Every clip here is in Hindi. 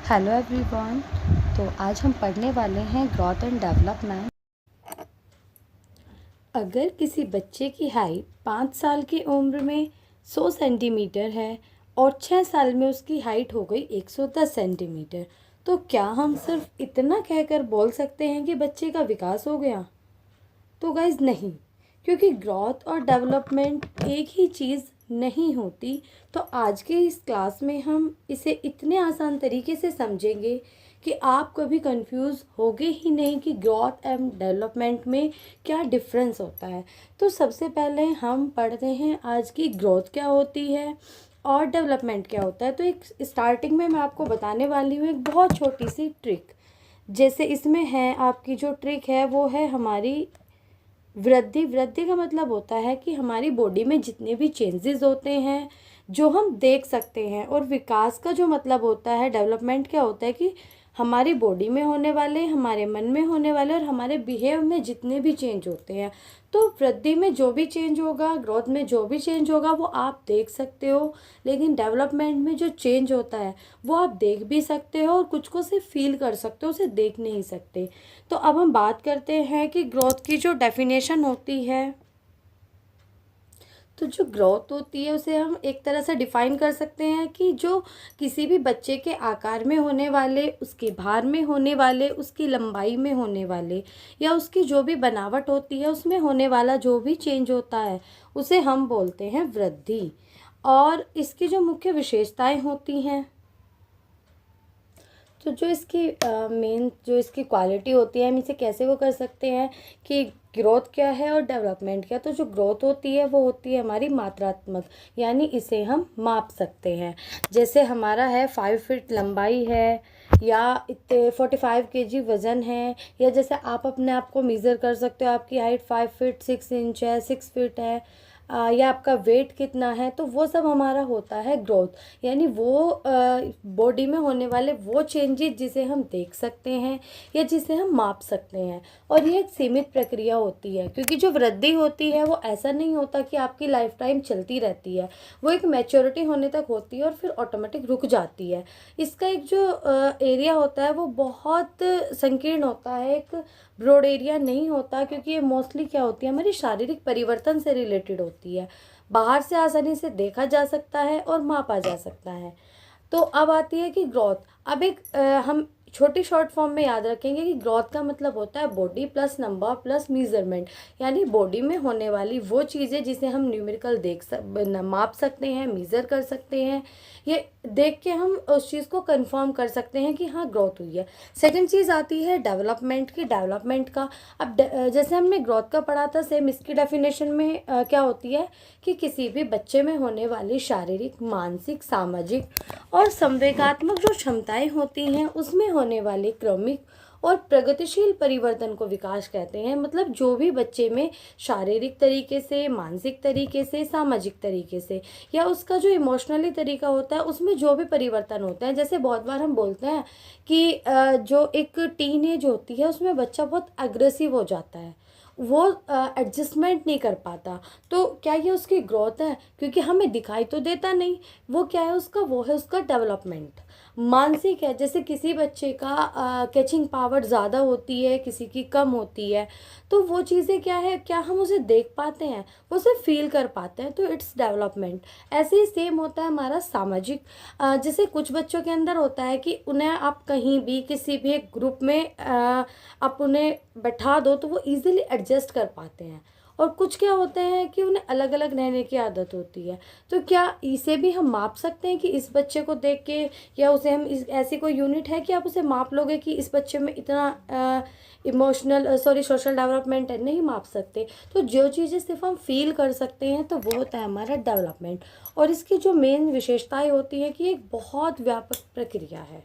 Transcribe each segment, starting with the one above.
Hello everyone. तो आज हम पढ़ने वाले हैं ग्रोथ एंड डेवलपमेंट। अगर किसी बच्चे की हाइट 5 साल की उम्र में 100 सेंटीमीटर है और 6 साल में उसकी हाइट हो गई 110 सेंटीमीटर, तो क्या हम सिर्फ इतना कहकर बोल सकते हैं कि बच्चे का विकास हो गया? तो गाइज नहीं, क्योंकि ग्रोथ और डेवलपमेंट एक ही चीज़ नहीं होती। तो आज के इस क्लास में हम इसे इतने आसान तरीके से समझेंगे कि आप कभी कंफ्यूज होगे ही नहीं कि ग्रोथ एंड डेवलपमेंट में क्या डिफरेंस होता है। तो सबसे पहले हम पढ़ते हैं आज की ग्रोथ क्या होती है और डेवलपमेंट क्या होता है। तो एक स्टार्टिंग में मैं आपको बताने वाली हूँ एक बहुत छोटी सी ट्रिक। जैसे इसमें है, आपकी जो ट्रिक है वो है हमारी वृद्धि। वृद्धि का मतलब होता है कि हमारी बॉडी में जितने भी चेंजेस होते हैं जो हम देख सकते हैं, और विकास का जो मतलब होता है, डेवलपमेंट क्या होता है कि हमारी बॉडी में होने वाले, हमारे मन में होने वाले और हमारे बिहेव में जितने भी चेंज होते हैं। तो वृद्धि में जो भी चेंज होगा, ग्रोथ में जो भी चेंज होगा वो आप देख सकते हो, लेकिन डेवलपमेंट में जो चेंज होता है वो आप देख भी सकते हो और कुछ को सिर्फ फील कर सकते हो, उसे देख नहीं सकते। तो अब हम बात करते हैं कि ग्रोथ की जो डेफिनेशन होती है। तो जो ग्रोथ होती है उसे हम एक तरह से डिफाइन कर सकते हैं कि जो किसी भी बच्चे के आकार में होने वाले, उसके भार में होने वाले, उसकी लंबाई में होने वाले, या उसकी जो भी बनावट होती है उसमें होने वाला जो भी चेंज होता है उसे हम बोलते हैं वृद्धि। और इसकी जो मुख्य विशेषताएं होती हैं, तो जो इसकी मेन जो इसकी क्वालिटी होती है, हम इसे कैसे वो कर सकते हैं कि ग्रोथ क्या है और डेवलपमेंट क्या। तो जो ग्रोथ होती है वो होती है हमारी मात्रात्मक, यानी इसे हम माप सकते हैं। जैसे हमारा है 5 फीट लंबाई है, या इतने 45 kg वज़न है, या जैसे आप अपने आप को मेज़र कर सकते हो, आपकी हाइट 5 फीट 6 इंच है, 6 फीट है, या आपका वेट कितना है। तो वो सब हमारा होता है ग्रोथ, यानी वो बॉडी में होने वाले वो चेंजेस जिसे हम देख सकते हैं या जिसे हम माप सकते हैं। और ये एक सीमित प्रक्रिया होती है, क्योंकि जो वृद्धि होती है वो ऐसा नहीं होता कि आपकी लाइफ टाइम चलती रहती है, वो एक मैच्योरिटी होने तक होती है और फिर ऑटोमेटिक रुक जाती है। इसका एक जो एरिया होता है वो बहुत संकीर्ण होता है, एक ब्रॉड एरिया नहीं होता, क्योंकि ये मोस्टली क्या होती है, हमारी शारीरिक परिवर्तन से रिलेटेड होती है। बाहर से आसानी से देखा जा सकता है और मापा जा सकता है। तो अब आती है कि ग्रोथ। अब एक हम छोटी शॉर्ट फॉर्म में याद रखेंगे कि ग्रोथ का मतलब होता है body plus number plus measurement, यानी बॉडी में होने वाली वो चीज़ें जिसे हम न्यूमेरिकल माप सकते हैं, मीज़र कर सकते हैं। ये देख के हम उस चीज़ को कंफर्म कर सकते हैं कि हाँ ग्रोथ हुई है। सेकंड चीज़ आती है डेवलपमेंट की। डेवलपमेंट का अब जैसे हमने ग्रोथ का पढ़ा था, सेम इसकी डेफिनेशन में क्या होती है कि किसी भी बच्चे में होने वाली शारीरिक, मानसिक, सामाजिक और संवेगात्मक जो क्षमताएं होती हैं उसमें होने वाले क्रमिक और प्रगतिशील परिवर्तन को विकास कहते हैं। मतलब जो भी बच्चे में शारीरिक तरीके से, मानसिक तरीके से, सामाजिक तरीके से, या उसका जो इमोशनली तरीका होता है उसमें जो भी परिवर्तन होते हैं। जैसे बहुत बार हम बोलते हैं कि जो एक टीन एज होती है उसमें बच्चा बहुत अग्रेसिव हो जाता है, वो एडजस्टमेंट नहीं कर पाता। तो क्या ये उसकी ग्रोथ है? क्योंकि हमें दिखाई तो देता नहीं। वो क्या है उसका? वो है उसका डेवलपमेंट। मानसिक है, जैसे किसी बच्चे का कैचिंग पावर ज़्यादा होती है, किसी की कम होती है। तो वो चीज़ें क्या है, क्या हम उसे देख पाते हैं? वो सिर्फ फील कर पाते हैं, तो इट्स डेवलपमेंट। ऐसे ही सेम होता है हमारा सामाजिक। जैसे कुछ बच्चों के अंदर होता है कि उन्हें आप कहीं भी किसी भी एक ग्रुप में आप उन्हें बैठा दो तो वो इजीली एडजस्ट कर पाते हैं। और कुछ क्या होते हैं कि उन्हें अलग अलग रहने की आदत होती है। तो क्या इसे भी हम माप सकते हैं कि इस बच्चे को देख के, या उसे हम इस ऐसी कोई यूनिट है कि आप उसे माप लोगे कि इस बच्चे में इतना इमोशनल सोशल डेवलपमेंट है? नहीं माप सकते। तो जो चीज़ें सिर्फ हम फील कर सकते हैं तो वो होता है हमारा डेवलपमेंट। और इसकी जो मेन विशेषताएं होती हैं कि एक बहुत व्यापक प्रक्रिया है।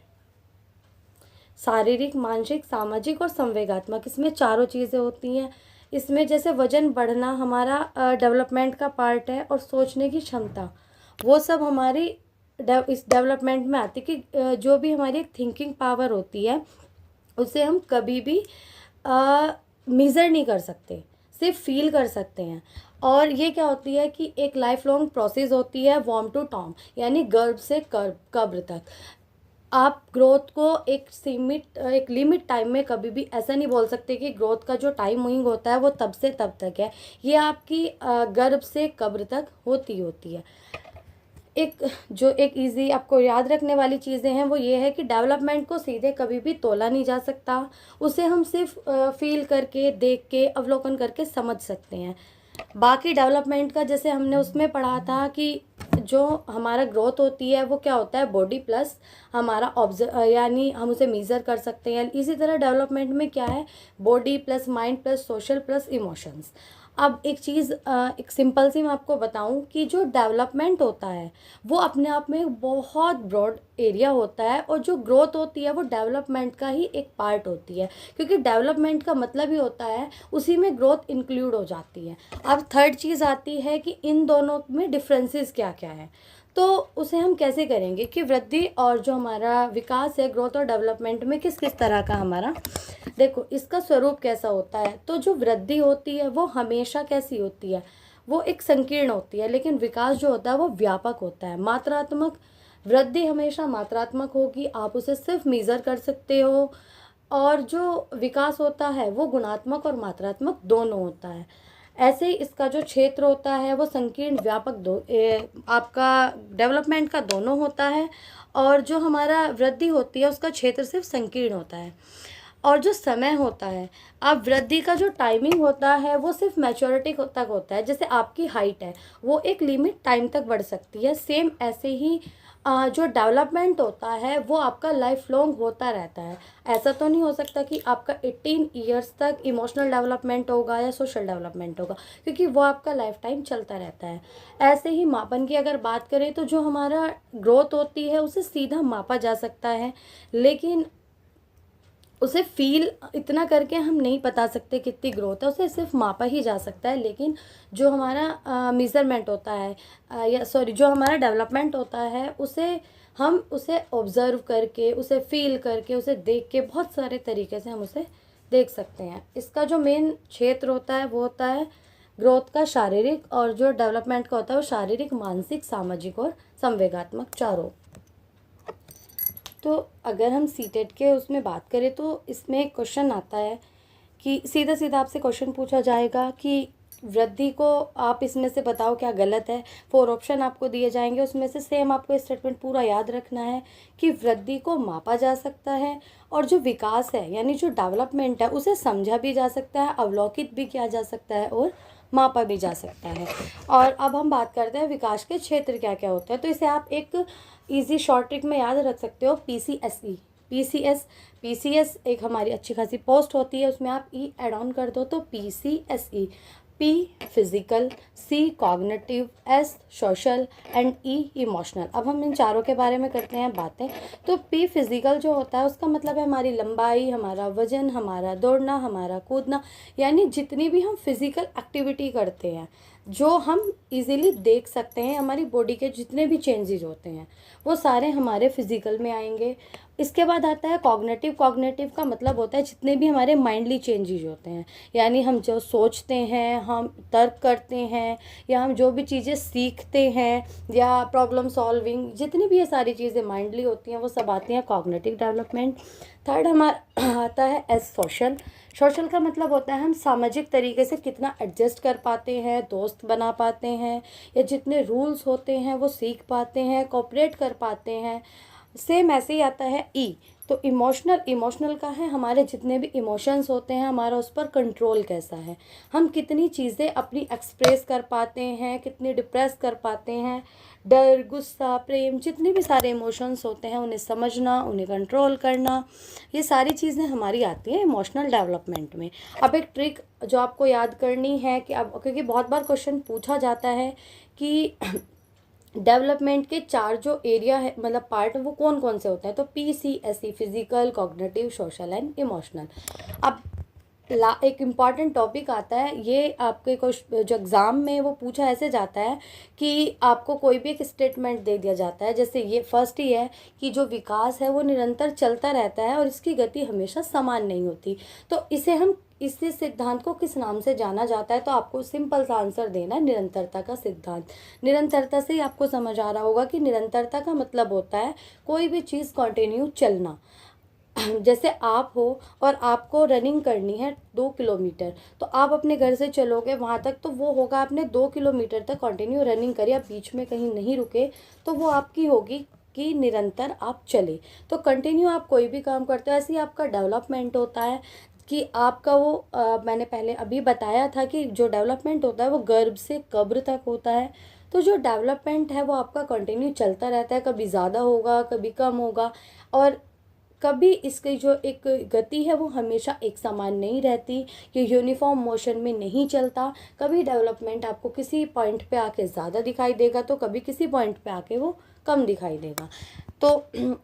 शारीरिक, मानसिक, सामाजिक और संवेगात्मक, इसमें चारों चीज़ें होती हैं। इसमें जैसे वजन बढ़ना हमारा डेवलपमेंट का पार्ट है, और सोचने की क्षमता, वो सब हमारी इस डेवलपमेंट में आती है कि जो भी हमारी एक थिंकिंग पावर होती है उसे हम कभी भी मेज़र नहीं कर सकते, सिर्फ फील कर सकते हैं। और ये क्या होती है कि एक लाइफ लॉन्ग प्रोसेस होती है, वॉर्म टू टॉम, यानी गर्भ से कब्र तक। आप ग्रोथ को एक लिमिट टाइम में कभी भी ऐसा नहीं बोल सकते कि ग्रोथ का जो टाइमिंग होता है वो तब से तब तक है। ये आपकी गर्भ से कब्र तक होती है। एक इजी आपको याद रखने वाली चीज़ें हैं वो ये है कि डेवलपमेंट को सीधे कभी भी तोला नहीं जा सकता। उसे हम सिर्फ फील करके, देख के, अवलोकन करके समझ सकते हैं। बाकी डेवलपमेंट का जैसे हमने उसमें पढ़ा था कि जो हमारा ग्रोथ होती है वो क्या होता है, बॉडी प्लस हमारा यानी हम उसे मेज़र कर सकते हैं। इसी तरह डेवलपमेंट में क्या है, body plus mind plus social plus emotions. अब एक चीज़ एक सिंपल सी मैं आपको बताऊं कि जो डेवलपमेंट होता है वो अपने आप में एक बहुत ब्रॉड एरिया होता है, और जो ग्रोथ होती है वो डेवलपमेंट का ही एक पार्ट होती है, क्योंकि डेवलपमेंट का मतलब ही होता है उसी में ग्रोथ इंक्लूड हो जाती है। अब थर्ड चीज़ आती है कि इन दोनों में डिफरेंसेस क्या क्या है, तो उसे हम कैसे करेंगे कि वृद्धि और जो हमारा विकास है, ग्रोथ और डेवलपमेंट में किस किस तरह का हमारा, देखो इसका स्वरूप कैसा होता है। तो जो वृद्धि होती है वो हमेशा कैसी होती है, वो एक संकीर्ण होती है, लेकिन विकास जो होता है वो व्यापक होता है, मात्रात्मक। वृद्धि हमेशा मात्रात्मक होगी, आप उसे सिर्फ मेज़र कर सकते हो, और जो विकास होता है वो गुणात्मक और मात्रात्मक दोनों होता है। ऐसे ही इसका जो क्षेत्र होता है वो संकीर्ण व्यापक आपका डेवलपमेंट का दोनों होता है, और जो हमारा वृद्धि होती है उसका क्षेत्र सिर्फ संकीर्ण होता है। और जो समय होता है, अब वृद्धि का जो टाइमिंग होता है वो सिर्फ मैच्योरिटी तक होता है। जैसे आपकी हाइट है वो एक लिमिट टाइम तक बढ़ सकती है, सेम ऐसे ही जो डेवलपमेंट होता है वो आपका लाइफ लॉन्ग होता रहता है। ऐसा तो नहीं हो सकता कि आपका 18 ईयर्स तक इमोशनल डेवलपमेंट होगा या सोशल डेवलपमेंट होगा, क्योंकि वो आपका लाइफ टाइम चलता रहता है। ऐसे ही मापन की अगर बात करें तो जो हमारा ग्रोथ होती है उसे सीधा मापा जा सकता है, लेकिन उसे फील इतना करके हम नहीं बता सकते कितनी ग्रोथ है, उसे सिर्फ मापा ही जा सकता है। लेकिन जो हमारा मेज़रमेंट होता है या सॉरी जो हमारा डेवलपमेंट होता है हम उसे ऑब्ज़र्व करके, उसे फील करके, उसे देख के बहुत सारे तरीके से हम उसे देख सकते हैं। इसका जो मेन क्षेत्र होता है वो होता है ग्रोथ का शारीरिक, और जो डेवलपमेंट का होता है वो शारीरिक, मानसिक, सामाजिक और संवेगात्मक, चारों। तो अगर हम सीटेट के उसमें बात करें तो इसमें एक क्वेश्चन आता है कि सीधा सीधा आपसे क्वेश्चन पूछा जाएगा कि वृद्धि को आप इसमें से बताओ क्या गलत है। 4 ऑप्शन आपको दिए जाएंगे, उसमें से सेम आपको स्टेटमेंट पूरा याद रखना है कि वृद्धि को मापा जा सकता है, और जो विकास है यानी जो डेवलपमेंट है उसे समझा भी जा सकता है, अवलोकित भी किया जा सकता है और मापा भी जा सकता है। और अब हम बात करते हैं विकास के क्षेत्र क्या क्या होते हैं। तो इसे आप एक इजी शॉर्ट ट्रिक में याद रख सकते हो, PCSE। पीसीएस एक हमारी अच्छी खासी पोस्ट होती है, उसमें आप ई एड ऑन कर दो तो PCSE। P physical, C cognitive, S social and E emotional. अब हम इन चारों के बारे में करते हैं बातें। तो P फिजिकल जो होता है उसका मतलब है हमारी लंबाई, हमारा वजन, हमारा दौड़ना, हमारा कूदना, यानी जितनी भी हम फिजिकल एक्टिविटी करते हैं जो हम इजीली देख सकते हैं, हमारी बॉडी के जितने भी चेंजेस होते हैं वो सारे हमारे फिजिकल में आएंगे। इसके बाद आता है कॉग्निटिव। कॉग्निटिव का मतलब होता है जितने भी हमारे माइंडली चेंजेस होते हैं, यानी हम जो सोचते हैं, हम तर्क करते हैं, या हम जो भी चीज़ें सीखते हैं, या प्रॉब्लम सॉल्विंग, जितनी भी ये सारी चीज़ें माइंडली होती हैं वो सब आती हैं कॉग्निटिव डेवलपमेंट। थर्ड हमारा आता है एस सोशल। सोशल का मतलब होता है हम सामाजिक तरीके से कितना एडजस्ट कर पाते हैं, दोस्त बना पाते हैं, या जितने रूल्स होते हैं वो सीख पाते हैं, कोऑपरेट कर पाते हैं। सेम ऐसे ही आता है ई। तो इमोशनल, इमोशनल का है हमारे जितने भी इमोशंस होते हैं हमारा उस पर कंट्रोल कैसा है, हम कितनी चीज़ें अपनी एक्सप्रेस कर पाते हैं, कितनी डिप्रेस कर पाते हैं, डर, गुस्सा, प्रेम, जितने भी सारे इमोशंस होते हैं उन्हें समझना, उन्हें कंट्रोल करना, ये सारी चीज़ें हमारी आती हैं इमोशनल डेवलपमेंट में। अब एक ट्रिक जो आपको याद करनी है कि अब क्योंकि बहुत बार क्वेश्चन पूछा जाता है कि डेवलपमेंट के 4 जो एरिया है मतलब पार्ट वो कौन कौन से होते हैं, तो PCSE physical, cognitive, social and emotional. अब एक इम्पॉर्टेंट टॉपिक आता है, ये आपके जो एग्ज़ाम में वो पूछा ऐसे जाता है कि आपको कोई भी एक स्टेटमेंट दे दिया जाता है, जैसे ये फर्स्ट ही है कि जो विकास है वो निरंतर चलता रहता है और इसकी गति हमेशा समान नहीं होती। तो इसे हम इस सिद्धांत को किस नाम से जाना जाता है, तो आपको सिंपल सा आंसर देना है, निरंतरता का सिद्धांत। निरंतरता से ही आपको समझ आ रहा होगा कि निरंतरता का मतलब होता है कोई भी चीज़ कंटिन्यू चलना। जैसे आप हो और आपको रनिंग करनी है 2 किलोमीटर, तो आप अपने घर से चलोगे वहाँ तक, तो वो होगा आपने 2 किलोमीटर तक कंटिन्यू रनिंग करी, आप बीच में कहीं नहीं रुके, तो वो आपकी होगी कि निरंतर आप चले। तो कंटिन्यू आप कोई भी काम करते हो, ऐसे ही आपका डेवलपमेंट होता है कि आपका वो मैंने पहले अभी बताया था कि जो डेवलपमेंट होता है वो गर्भ से कब्र तक होता है। तो जो डेवलपमेंट है वो आपका कंटिन्यू चलता रहता है, कभी ज़्यादा होगा कभी कम होगा, और कभी इसकी जो एक गति है वो हमेशा एक समान नहीं रहती, ये यूनिफॉर्म मोशन में नहीं चलता। कभी डेवलपमेंट आपको किसी पॉइंट पे आके ज़्यादा दिखाई देगा, तो कभी किसी पॉइंट पे आके वो कम दिखाई देगा। तो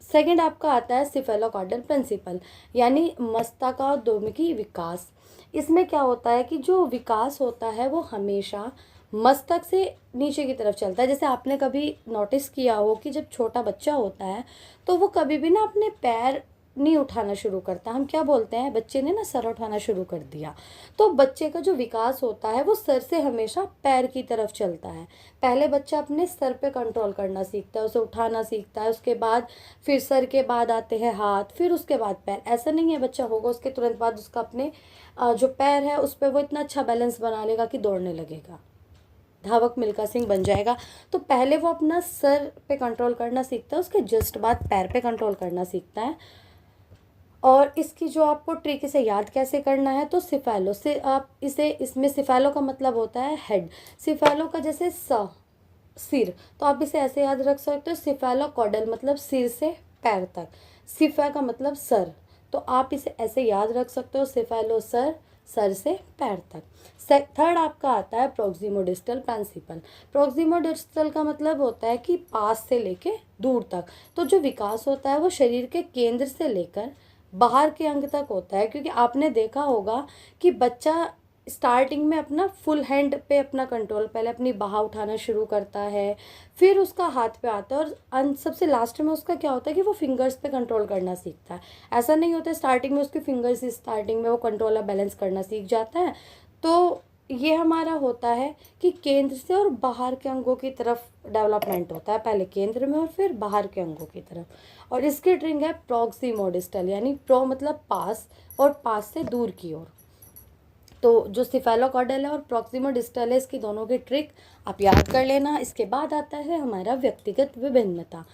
सेकंड आपका आता है सिफेलोकॉर्डल प्रिंसिपल, यानी मस्तिष्कोद्यमी विकास। इसमें क्या होता है कि जो विकास होता है वो हमेशा मस्तक से नीचे की तरफ चलता है। जैसे आपने कभी नोटिस किया हो कि जब छोटा बच्चा होता है तो वो कभी भी ना अपने पैर नहीं उठाना शुरू करता, हम क्या बोलते हैं, बच्चे ने ना सर उठाना शुरू कर दिया। तो बच्चे का जो विकास होता है वो सर से हमेशा पैर की तरफ चलता है। पहले बच्चा अपने सर पे कंट्रोल करना सीखता है, उसे उठाना सीखता है, उसके बाद फिर सर के बाद आते हैं हाथ, फिर उसके बाद पैर। ऐसा नहीं है बच्चा होगा उसके तुरंत बाद उसका अपने जो पैर है उस पर वो इतना अच्छा बैलेंस बना लेगा कि दौड़ने लगेगा, धावक मिल्खा सिंह बन जाएगा। तो पहले वो अपना सर पे कंट्रोल करना सीखता है, उसके जस्ट बाद पैर पे कंट्रोल करना सीखता है। और इसकी जो आपको ट्रिक, इसे याद कैसे करना है, तो सिफेलो से आप इसे, इसमें सिफेलो का मतलब होता है हेड, सिफेलो का जैसे सिर, तो आप इसे ऐसे याद रख सकते हो, सिफेलोकॉर्डल मतलब सिर से पैर तक, सिफा का मतलब सर, तो आप इसे ऐसे याद रख सकते हो, सिफेलो सर से पैर तक। थर्ड आपका आता है प्रोक्सिमोडिस्टल प्रिंसिपल। प्रोक्सिमोडिस्टल का मतलब होता है कि पास से लेके दूर तक। तो जो विकास होता है वो शरीर के केंद्र से लेकर बाहर के अंग तक होता है, क्योंकि आपने देखा होगा कि बच्चा स्टार्टिंग में अपना फुल हैंड पे अपना कंट्रोल, पहले अपनी बाह उठाना शुरू करता है, फिर उसका हाथ पे आता है, और अंत सबसे लास्ट में उसका क्या होता है कि वो फिंगर्स पे कंट्रोल करना सीखता है। ऐसा नहीं होता स्टार्टिंग में उसके फिंगर्स, स्टार्टिंग में वो कंट्रोल और बैलेंस करना सीख जाता है। तो ये हमारा होता है कि केंद्र से और बाहर के अंगों की तरफ डेवलपमेंट होता है, पहले केंद्र में और फिर बाहर के अंगों की तरफ। और इसकी ट्रिक है प्रोक्सिमोडिस्टल, यानी प्रो मतलब पास और पास से दूर की ओर। तो जो सिफेलोकॉर्डल है और प्रोक्सिमोडिस्टल है, इसकी दोनों की ट्रिक आप याद कर लेना। इसके बाद आता है हमारा व्यक्तिगत विभिन्नता।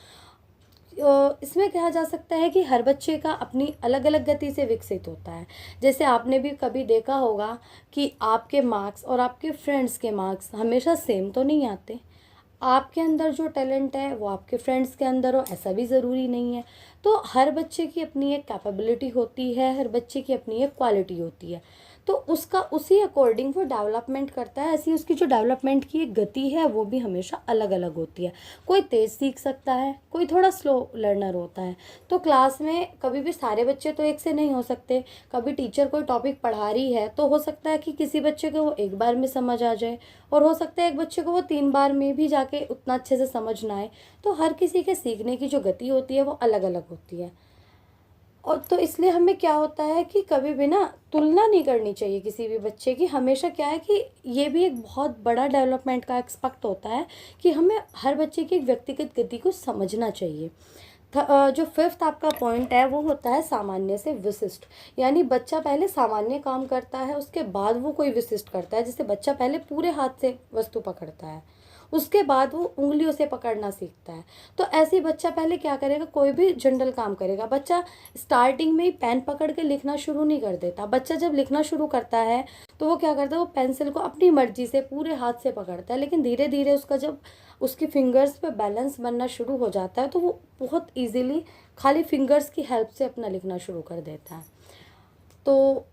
इसमें कहा जा सकता है कि हर बच्चे का अपनी अलग अलग गति से विकसित होता है। जैसे आपने भी कभी देखा होगा कि आपके मार्क्स और आपके फ्रेंड्स के मार्क्स हमेशा सेम तो नहीं आते। आपके अंदर जो टैलेंट है वो आपके फ्रेंड्स के अंदर हो, ऐसा भी ज़रूरी नहीं है। तो हर बच्चे की अपनी एक कैपेबिलिटी होती है, हर बच्चे की अपनी एक क्वालिटी होती है, तो उसका उसी अकॉर्डिंग वो डेवलपमेंट करता है। ऐसी उसकी जो डेवलपमेंट की एक गति है वो भी हमेशा अलग अलग होती है। कोई तेज़ सीख सकता है, कोई थोड़ा स्लो लर्नर होता है। तो क्लास में कभी भी सारे बच्चे तो एक से नहीं हो सकते। कभी टीचर कोई टॉपिक पढ़ा रही है तो हो सकता है कि किसी बच्चे को वो एक बार में समझ आ जाए, और हो सकता है एक बच्चे को वो 3 बार में भी जाके उतना अच्छे से समझ ना आए। तो हर किसी के सीखने की जो गति होती है वो अलग अलग होती है। और तो इसलिए हमें क्या होता है कि कभी भी ना तुलना नहीं करनी चाहिए किसी भी बच्चे की। हमेशा क्या है कि ये भी एक बहुत बड़ा डेवलपमेंट का एक्सपेक्ट होता है कि हमें हर बच्चे की व्यक्तिगत गति को समझना चाहिए। जो फिफ्थ आपका पॉइंट है वो होता है सामान्य से विशिष्ट, यानी बच्चा पहले सामान्य काम करता है, उसके बाद वो कोई विशिष्ट करता है। जैसे बच्चा पहले पूरे हाथ से वस्तु पकड़ता है, उसके बाद वो उंगलियों से पकड़ना सीखता है। तो ऐसे ही बच्चा पहले क्या करेगा, कोई भी जनरल काम करेगा। बच्चा स्टार्टिंग में ही पेन पकड़ के लिखना शुरू नहीं कर देता। बच्चा जब लिखना शुरू करता है तो वो क्या करता है, वो पेंसिल को अपनी मर्जी से पूरे हाथ से पकड़ता है, लेकिन धीरे धीरे उसका जब उसकी फिंगर्स पे बैलेंस बनना शुरू हो जाता है तो वो बहुत ईजीली खाली फिंगर्स की हेल्प से अपना लिखना शुरू कर देता है। तो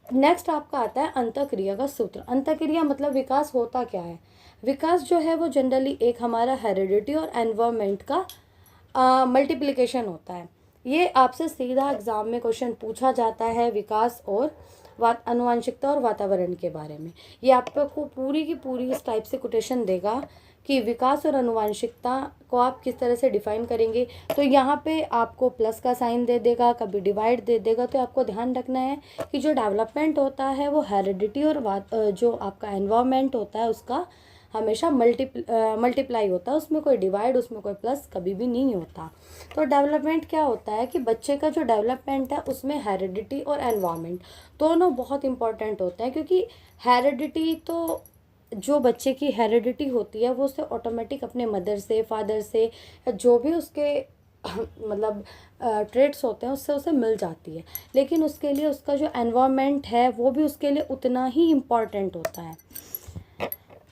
नेक्स्ट आपका आता है अंतःक्रिया का सूत्र। अंतःक्रिया मतलब विकास होता क्या है। विकास जो है वो जनरली एक हमारा हेरिडिटी और एनवायरनमेंट का मल्टीप्लिकेशन होता है। ये आपसे सीधा एग्जाम में क्वेश्चन पूछा जाता है, विकास और आनुवंशिकता और वातावरण के बारे में। ये आपको पूरी की पूरी इस टाइप से कोटेशन देगा कि विकास और आनुवंशिकता को आप किस तरह से डिफाइन करेंगे। तो यहाँ पे आपको प्लस का साइन दे देगा, कभी डिवाइड दे देगा। तो आपको ध्यान रखना है कि जो डेवलपमेंट होता है वो हेरिडिटी और जो आपका एनवायरनमेंट होता है उसका हमेशा मल्टीप्लाई होता है, उसमें कोई डिवाइड, उसमें कोई प्लस कभी भी नहीं होता। तो डेवलपमेंट क्या होता है कि बच्चे का जो डेवलपमेंट है उसमें हेरिडिटी और एनवायरनमेंट दोनों बहुत इंपॉर्टेंट होते हैं, क्योंकि हेरिडिटी तो जो बच्चे की हेरिडिटी होती है वो उसे ऑटोमेटिक अपने मदर से, फादर से, या जो भी उसके मतलब ट्रेट्स होते हैं उससे उसे मिल जाती है। लेकिन उसके लिए उसका जो एनवायरनमेंट है वो भी उसके लिए उतना ही इम्पॉर्टेंट होता है।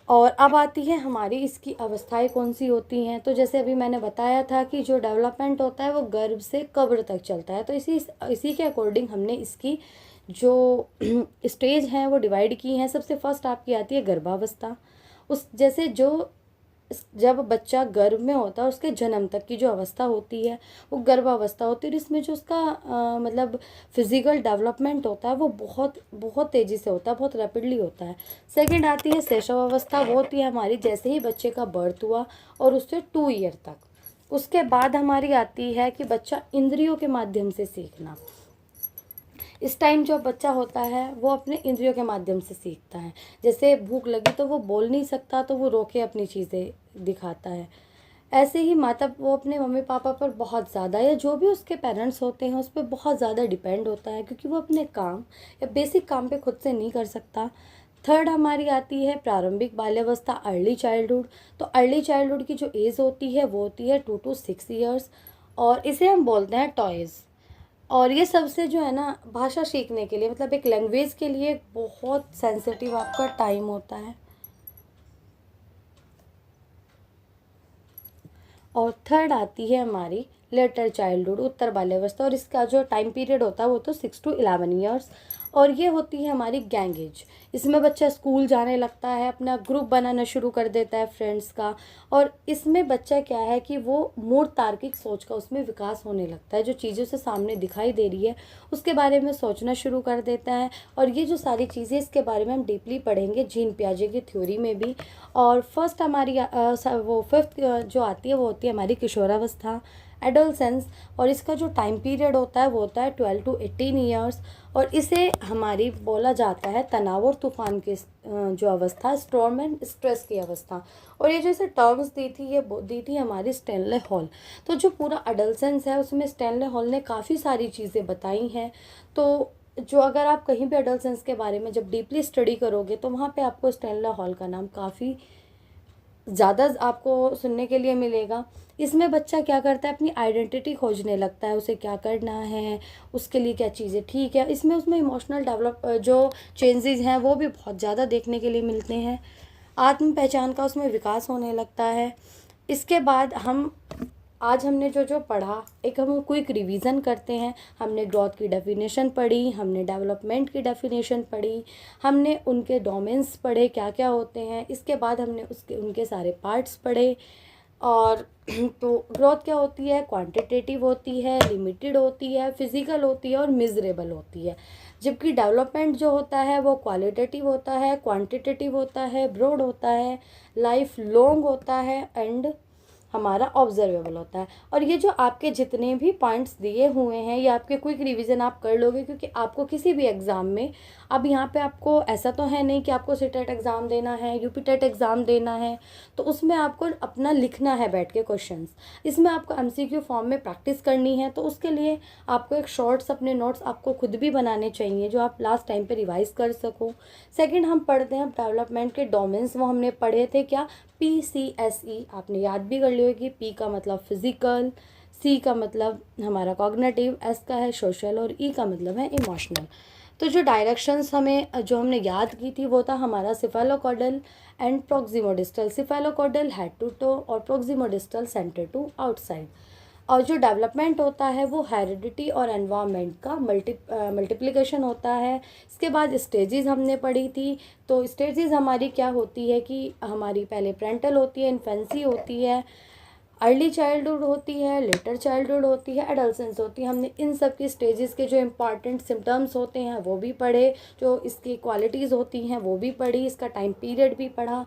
और अब आती है हमारी इसकी अवस्थाएं कौन सी होती हैं। तो जैसे अभी मैंने बताया था कि जो डेवलपमेंट होता है वो गर्भ से कब्र तक चलता है। तो इसी के अकॉर्डिंग हमने इसकी जो स्टेज हैं वो डिवाइड की हैं। सबसे फर्स्ट आपकी आती है गर्भावस्था। उस जैसे जो जब बच्चा गर्भ में होता है उसके जन्म तक की जो अवस्था होती है वो गर्भावस्था होती है। और इसमें जो उसका मतलब फिजिकल डेवलपमेंट होता है वो बहुत बहुत तेज़ी से होता है, बहुत रैपिडली होता है। सेकंड आती है शैशव अवस्था। वो होती है हमारी जैसे ही बच्चे का बर्थ हुआ और उससे 2 ईयर तक। उसके बाद हमारी आती है कि बच्चा इंद्रियों के माध्यम से सीखना। इस टाइम जो बच्चा होता है वो अपने इंद्रियों के माध्यम से सीखता है। जैसे भूख लगी तो वो बोल नहीं सकता तो वो रो के अपनी चीज़ें दिखाता है। ऐसे ही माता वो अपने मम्मी पापा पर बहुत ज़्यादा, या जो भी उसके पेरेंट्स होते हैं उस पर बहुत ज़्यादा डिपेंड होता है, क्योंकि वो अपने काम या बेसिक काम पे खुद से नहीं कर सकता। थर्ड हमारी आती है प्रारंभिक बाल्यावस्था, अर्ली चाइल्डहुड। तो अर्ली चाइल्डहुड की जो एज होती है वो होती है 2 to 6 ईयर्स, और इसे हम बोलते हैं टॉयज़। और ये सबसे जो है ना भाषा सीखने के लिए, मतलब एक लैंग्वेज के लिए बहुत सेंसिटिव आपका टाइम होता है। और थर्ड आती है हमारी लेटर चाइल्डहुड, उत्तर बाल्यावस्था। और इसका जो टाइम पीरियड होता है वो तो 6 to 11 ईयर्स। और ये होती है हमारी गैंग एज। इसमें बच्चा स्कूल जाने लगता है, अपना ग्रुप बनाना शुरू कर देता है फ्रेंड्स का। और इसमें बच्चा क्या है कि वो मूल तार्किक सोच का उसमें विकास होने लगता है। जो चीज़ें से सामने दिखाई दे रही है उसके बारे में सोचना शुरू कर देता है। और ये जो सारी चीज़ें इसके बारे में हम डीपली पढ़ेंगे जीन पियाजे की थ्योरी में भी। और फर्स्ट हमारी वो फिफ्थ जो आती है वो होती है हमारी किशोरावस्था, एडोलसेंस। और इसका जो टाइम पीरियड होता है वो होता है 12 to 18 ईयर्स। और इसे हमारी बोला जाता है तनाव और तूफान की जो अवस्था, स्टॉर्म एंड स्ट्रेस की अवस्था। और ये जो इसे टर्म्स दी थी ये दी थी हमारी स्टैनले हॉल। तो जो पूरा एडोलसेंस है उसमें स्टैनले हॉल ने काफ़ी सारी चीज़ें बताई हैं। तो जो अगर आप कहीं पे एडोलसेंस के बारे में जब डीपली स्टडी करोगे तो वहाँ पे आपको स्टैनले हॉल का नाम काफ़ी ज़्यादा आपको सुनने के लिए मिलेगा। इसमें बच्चा क्या करता है, अपनी आइडेंटिटी खोजने लगता है, उसे क्या करना है, उसके लिए क्या चीज़ें ठीक है। इसमें उसमें इमोशनल डेवलप जो चेंजेस हैं वो भी बहुत ज़्यादा देखने के लिए मिलते हैं। आत्म पहचान का उसमें विकास होने लगता है। इसके बाद आज हमने जो जो पढ़ा, एक हम क्विक रिवीजन करते हैं। हमने ग्रोथ की डेफिनेशन पढ़ी, हमने डेवलपमेंट की डेफिनेशन पढ़ी, हमने उनके डोमेन्स पढ़े क्या क्या होते हैं। इसके बाद हमने उनके सारे पार्ट्स पढ़े। और तो ग्रोथ क्या होती है, क्वांटिटेटिव होती है, लिमिटेड होती है, फिजिकल होती है और मिजरेबल होती है। जबकि डेवलपमेंट जो होता है वो क्वालिटेटिव होता है, क्वांटिटेटिव होता है, ब्रॉड होता है, लाइफ लॉन्ग होता है एंड हमारा ऑब्जर्वेबल होता है। और ये जो आपके जितने भी पॉइंट्स दिए हुए हैं ये आपके क्विक रिवीजन आप कर लोगे, क्योंकि आपको किसी भी एग्ज़ाम में, अब यहाँ पे आपको ऐसा तो है नहीं कि आपको सीटेट एग्ज़ाम देना है, यूपीटेट एग्ज़ाम देना है, तो उसमें आपको अपना लिखना है बैठ के क्वेश्चंस। इसमें आपको एमसीक्यू फॉर्म में प्रैक्टिस करनी है। तो उसके लिए आपको एक शॉर्ट्स अपने नोट्स आपको खुद भी बनाने चाहिए जो आप लास्ट टाइम पे रिवाइज कर सको। सेकंड हम पढ़ते हैं डेवलपमेंट के डोमेन्स। वो हमने पढ़े थे क्या, PCSE, आपने याद भी कर ली होगी। P का मतलब फिजिकल, C का मतलब हमारा कॉग्निटिव, S का है सोशल और E का मतलब है इमोशनल। तो जो डायरेक्शंस जो हमने याद की थी वो था हमारा सिफेलोकॉर्डल एंड प्रोक्सिमोडिस्टल। सिफेलोकॉर्डल हेड टू टो और प्रोक्सिमोडिस्टल सेंटर टू आउटसाइड। और जो डेवलपमेंट होता है वो हेरिडिटी और एनवायरनमेंट का मल्टीप्लिकेशन होता है। इसके बाद स्टेजेस हमने पढ़ी थी। तो स्टेजेस हमारी क्या होती है कि हमारी पहले पेरेंटल होती है, इन्फेंसी होती है, अर्ली चाइल्डहुड होती है, लेटर चाइल्डहुड होती है, एडोलसेंस होती है। हमने इन सब की स्टेजेस के जो इम्पॉर्टेंट सिम्टम्स होते हैं वो भी पढ़े, जो इसकी क्वालिटीज़ होती हैं वो भी पढ़ी, इसका टाइम पीरियड भी पढ़ा।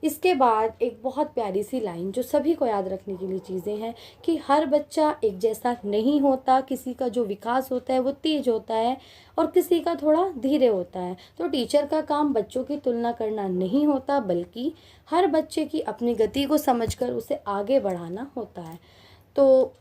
इसके बाद एक बहुत प्यारी सी लाइन जो सभी को याद रखने के लिए चीज़ें हैं कि हर बच्चा एक जैसा नहीं होता, किसी का जो विकास होता है वो तेज होता है और किसी का थोड़ा धीरे होता है। तो टीचर का काम बच्चों की तुलना करना नहीं होता, बल्कि हर बच्चे की अपनी गति को समझकर उसे आगे बढ़ाना होता है। तो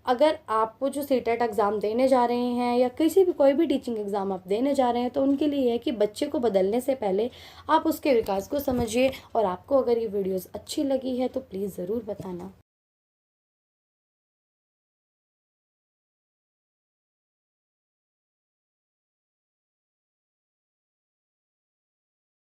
अगर आप वो जो सीटेट एग्ज़ाम देने जा रहे हैं या किसी भी कोई भी टीचिंग एग्ज़ाम आप देने जा रहे हैं, तो उनके लिए है कि बच्चे को बदलने से पहले आप उसके विकास को समझिए। और आपको अगर ये वीडियोस अच्छी लगी है तो प्लीज़ ज़रूर बताना।